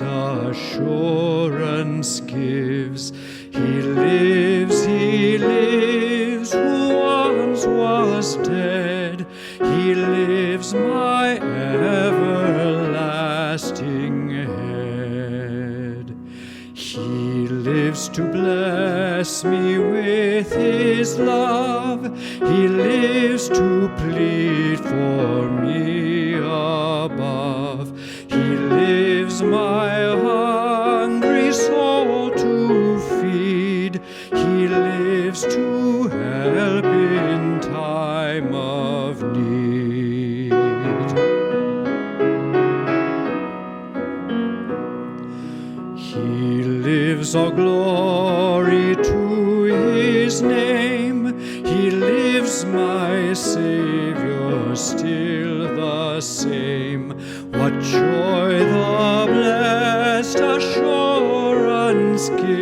blessed assurance gives. He lives, who once was dead. He lives, my everlasting head. He lives to bless me with his love. He lives to plead for me above. He lives my hungry soul to feed. He lives to help in time of need. He lives, all glory to his name. He lives, my Savior, still the same. What joy the blessed assurance gives.